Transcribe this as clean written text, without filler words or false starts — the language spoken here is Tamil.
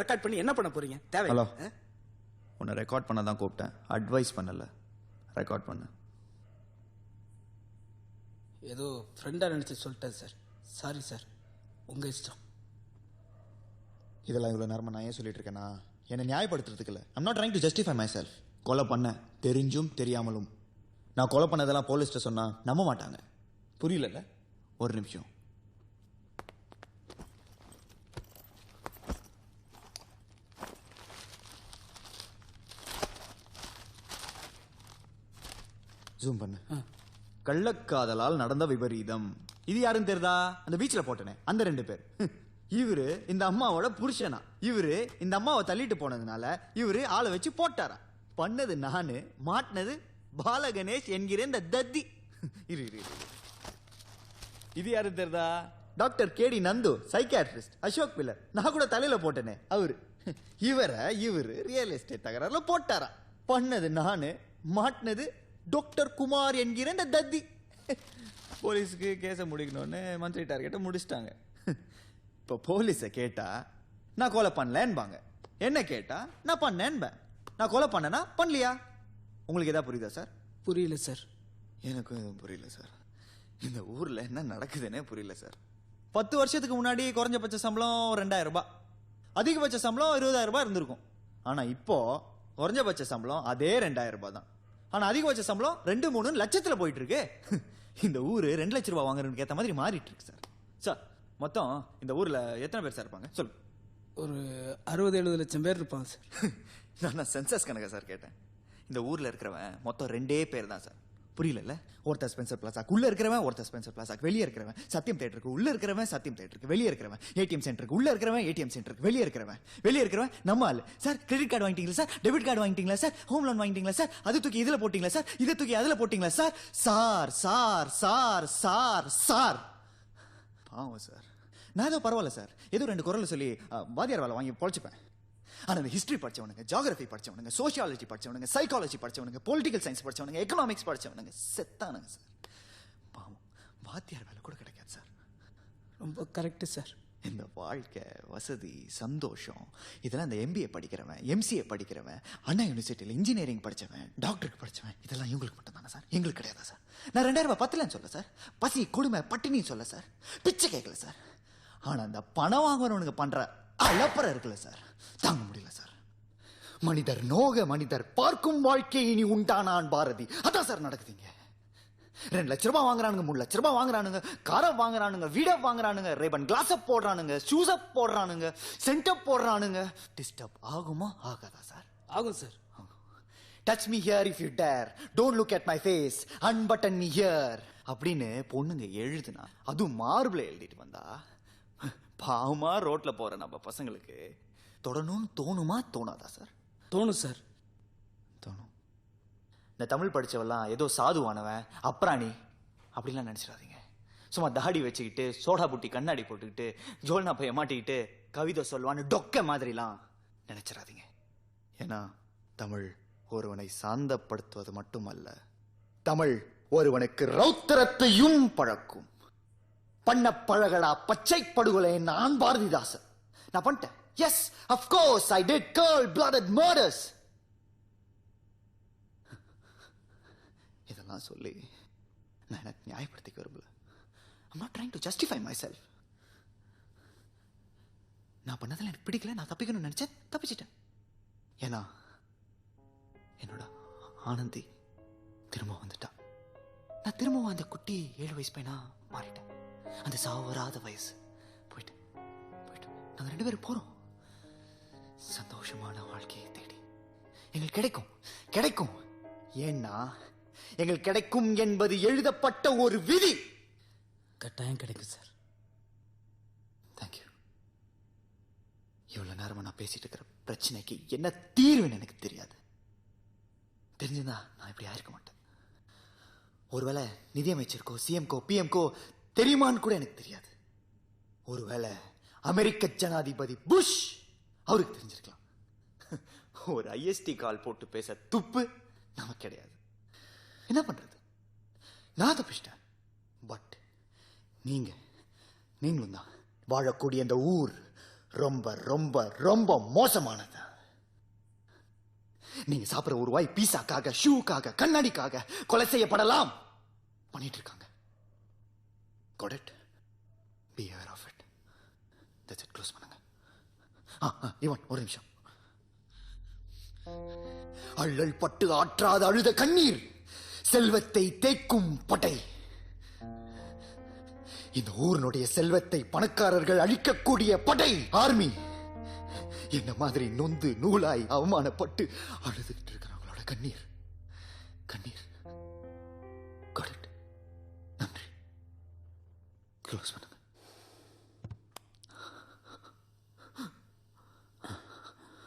ரெக்கார்ட் பண்ணி என்ன பண்ண போறீங்க? தேவை. ஹலோ, உன்னை ரெக்கார்ட் பண்ண தான் கூப்பிட்டேன், அட்வைஸ் பண்ணல. ரெக்கார்ட் பண்ண ஏதோ ஃப்ரெண்டா நினைச்சு சொல்லிட்டேன் சார். சாரி சார், உங்க இஷ்டம். இதெல்லாம் இவ்வளோ நேரமாக நான் ஏன் சொல்லிட்டு இருக்கேன்னா, என்னை நியாயப்படுத்துறதுக்கு இல்லை. I'm not trying to justify my self. கொலை பண்ண தெரிஞ்சும் தெரியாமலும். நான் கொலை பண்ணதெல்லாம் போலீஸ்ட்ட சொன்னா நம்ப மாட்டாங்க. புரியல? ஒரு நிமிஷம். ஜூம் பண்ணு. கள்ளக்காதலால் நடந்த விபரீதம். இது யாருன்னு தெரியுதா? அந்த பீச்ல போட்டனே அந்த 2 பேர். இவரு இந்த அம்மாவோட புருஷனா. இவரு இந்த அம்மாவை தள்ளிட்டு போனதுனால இவரு ஆளை வச்சு போட்டாரா. பண்ணது நானு, மாட்டினது பாலகணேஷ் என்கிற இந்த தத்தி. இரு இரு இரு. இது யாரு தெரியுதா? டாக்டர் கேடி நந்து, சைக்கியாட்ரிஸ்ட், அசோக் பில்லர். நான் கூட தலையில போட்டனே அவரு. இவரு ரியல் எஸ்டேட் தகராறுல போட்டாரா. பண்ணது நானு, மாட்டினது டாக்டர் குமார் என்கிற இந்த தத்தி. போலீஸுக்கு கேஸை முடிக்கணும்னு மந்திரி டார்கெட்டை முடிச்சிட்டாங்க. இப்போ போலீஸை கேட்டா நான் கொலை பண்ணலன்பாங்க, என்ன கேட்டா நான் பண்ணேன்பேன். நான் கொலை பண்ணனா பண்ணலையா? உங்களுக்கு எதாவது புரியுதா சார்? புரியல சார். எனக்கும் எதுவும் புரியல சார். இந்த ஊர்ல என்ன நடக்குதுன்னே புரியல சார். 10 வருஷத்துக்கு முன்னாடி குறைஞ்சபட்ச சம்பளம் 2000 ரூபாய், அதிகபட்ச சம்பளம் 20,000 ரூபாய் இருந்திருக்கும். ஆனா இப்போ குறைஞ்சபட்ச சம்பளம் அதே 2000 ரூபாய் தான். ஆனா அதிகபட்ச சம்பளம் 2-3 லட்சத்துல போயிட்டு இருக்கு. இந்த ஊரு 2 லட்சம் ரூபாய் வாங்குறதுக்கு ஏத்த மாதிரி மாறிட்டு இருக்கு சார். சார், மொத்தம் இந்த ஊர்ல எத்தனை பேர் சார் இருப்பாங்க சொல்லு? ஒரு 60-70 லட்சம் பேர் இருப்பாங்க சார். நான் சென்சஸ் கணக்கா சார் கேட்டேன். இந்த ஊர்ல இருக்கிறவன் மொத்தம் 2 பேர் தான் சார். புரியல? ஒருத்தர் ஸ்பென்சர் பிளாசாக்கு உள்ள இருக்கிறவன், ஒருத்தர் ஸ்பென்சர் பிளாசாக்கு வெளியே இருக்கிறவன், சத்தியம் தியேட்டருக்கு உள்ள இருக்கிறவன், சத்தியம் தியேட்டருக்கு வெளியே இருக்கிறவன், ஏடிஎம் சென்டருக்கு உள்ள இருக்கிறவன், ஏடிஎம் சென்டருக்கு வெளியே இருக்கிறவன் நம்ம ஆளு. சார், கிரெடிட் கார்டு வாங்கிட்டீங்களா சார்? டெபிட் கார்டு வாங்கிட்டீங்களா சார்? ஹோம் லோன் வாங்கிட்டீங்களா சார்? அது தூக்கி இதுல போட்டீங்களா சார்? இதை தூக்கி அதுல போட்டீங்களா sir? Sir sir sir sir sir பாவம் சார். நான் ஏதோ பரவாயில்ல சார், ஏதோ 2 குரல் சொல்லி வாதியார் வேலை வாங்கி பொழைச்சுப்பேன். ஆனா இந்த ஹிஸ்டரி படிச்சவனுங்க, ஜியோகிராஃபி படிச்சவனுங்க, சோசியாலஜி படிச்சவனுங்க, சைக்காலஜி படிச்சவனுங்க, பொலிட்டிக்கல் சயின்ஸ் படிச்சவனுங்க, எக்கனாமிக்ஸ் படிச்சவனுங்க செத்தானுங்க சார். பாவம், வாத்தியார் வேலை கூட கிடைக்காது சார். ரொம்ப கரெக்ட் சார். இந்த வாழ்க்கை, வசதி, சந்தோஷம் இதெல்லாம் இந்த MBA படிக்கிறவன், MCA படிக்கிறவன், அண்ணா யூனிவர்சிட்டியில் இன்ஜினியரிங் படிச்சவன், டாக்டருக்கு படிச்சவன், இதெல்லாம் இவங்களுக்கு மட்டும் தானே சார்? எங்களுக்கு கிடையாதா சார்? நான் 2000 ரூபாய் பத்தலன்னு சொல்ல சார், பசி கொடுமை பட்டினின்னு சொல்ல சார், பிச்சை கேட்கல சார். ஆனா அந்த பணம் வாங்குறவனுக்கு பண்ற அலப்பறம் இருக்குல்ல சார், தாங்க முடியல சார். மனிதர் நோக மனிதர் பார்க்கும் வாழ்க்கை இனி உண்டானான் பாரதி. அதான் சார் நடக்குதுங்க. 2 லட்ச ரூபாய் வாங்குறானுங்க, 3 லட்ச ரூபாய் வாங்குறானுங்க, காரை வாங்குறானுங்க, வீட வாங்குறானுங்க, ரேபன் கிளாஸ் போடுறானுங்க, ஷூஸ் போடுறானுங்க, சென்டப் போடுறானுங்க. டிஸ்டர்ப் ஆகுமா ஆகாதா சார்? ஆகும் sir. Touch me here if you dare, don't look at my face, unbutton me here அப்படின்னு பொண்ணுங்க எழுதுனா, அதுவும் மார்பிள எழுதிட்டு வந்தா, பாவமா ரோட்ல போற நம்ம பசங்களுக்கு தொடணும்னு தோணுமா தோணாதா சார்? தோணும் சார். தோணும். இந்த தமிழ் படிச்சவெல்லாம் ஏதோ சாதுவானவன், அப்ராணி அப்படிலாம் நினைச்சிடாதீங்க. சும்மா தாடி வச்சுக்கிட்டு, சோடா புட்டி கண்ணாடி போட்டுக்கிட்டு, ஜோல்னா பைய மாட்டிக்கிட்டு கவிதை சொல்வான்னு டொக்க மாதிரிலாம் நினைச்சிடாதீங்க. ஏன்னா தமிழ் ஒருவனை சாந்தப்படுத்துவது மட்டுமல்ல, தமிழ் ஒருவனுக்கு ரௌத்திரத்தையும் பழக்கும். பண்ண பழகடா பச்சை படுகொலை நான் பாரதிதாசன். நான் பண்ணிட்டேன். Yes, of course I did cold-blooded murders. இதெல்லாம் சொல்லி நான் எனக்கு நியாயப்படுத்திக்க விரும்பல. I'm not trying to justify myself. நான் பண்ணதில் எனக்கு பிடிக்கல, நான் தப்பிக்கணும்னு நினைச்சேன், தப்பிச்சிட்டேன். ஏன்னா என்னோட ஆனந்தி திரும்ப வந்துட்டா. நான் திரும்பவும் அந்த குட்டி 7 வயசு பையனா மாறிட்டேன். அந்த சாவு வராத வயசு போயிட்டு நாங்க 2 பேரும் போறோம் சந்தோஷமான வாழ்க்கையை தேடி. எங்களுக்கு கிடைக்கும். ஏன்னா எங்களுக்கு கிடைக்கும் என்பது எழுதப்பட்ட ஒரு விதி. கட்டாயம் கிடைக்கும் சார். தேங்க்யூ. இவ்வளவு நேரமா நான் பேசிட்டு இருக்கிற பிரச்சனைக்கு என்ன தீர்வுன்னு எனக்கு தெரியாது. தெரிஞ்சிருந்தா நான் இப்படி ஆயிருக்க மாட்டேன். ஒருவேளை நிதியமைச்சருக்கோ, சிஎம்கோ, பிஎம்கோ தெரியுமான்னு கூட எனக்கு தெரியாது. ஒருவேளை அமெரிக்க ஜனாதிபதி புஷ் அவருக்கு தெரிஞ்சிருக்கலாம். ஒரு IST கால் போட்டு பேச துப்பு நமக்கு கிடையாது. என்ன பண்றது? நான் தப்பிச்சிட்டேன். பட் நீங்களும் தான் வாழக்கூடிய அந்த ஊர், ரொம்ப ரொம்ப ரொம்ப மோசமானது. நீங்க சாப்பிடுற ஒரு வாய் பீஸாக்காக, ஷூக்காக, கண்ணாடிக்காக கொலை செய்யப்படலாம் பண்ணிட்டு இருக்காங்க. Got it? Be aware of it. That's it. Close பண்ணுங்க. இவன் ஒரு நிமிஷம். அள்ளல் பட்டு ஆற்றாத அழுத கண்ணீர் செல்வத்தை தேக்கும் பட்டை. இந்த ஊரினுடைய செல்வத்தை பணக்காரர்கள் அழிக்கக்கூடிய படை, ஆர்மி. என்ன மாதிரி நொந்து நூலாய் அவமானப்பட்டு அழுதுகிட்டு இருக்கிறவங்களோட கண்ணீர். கண்ணீர். Got it? நன்றி. க்ளோஸ் பண்ணு.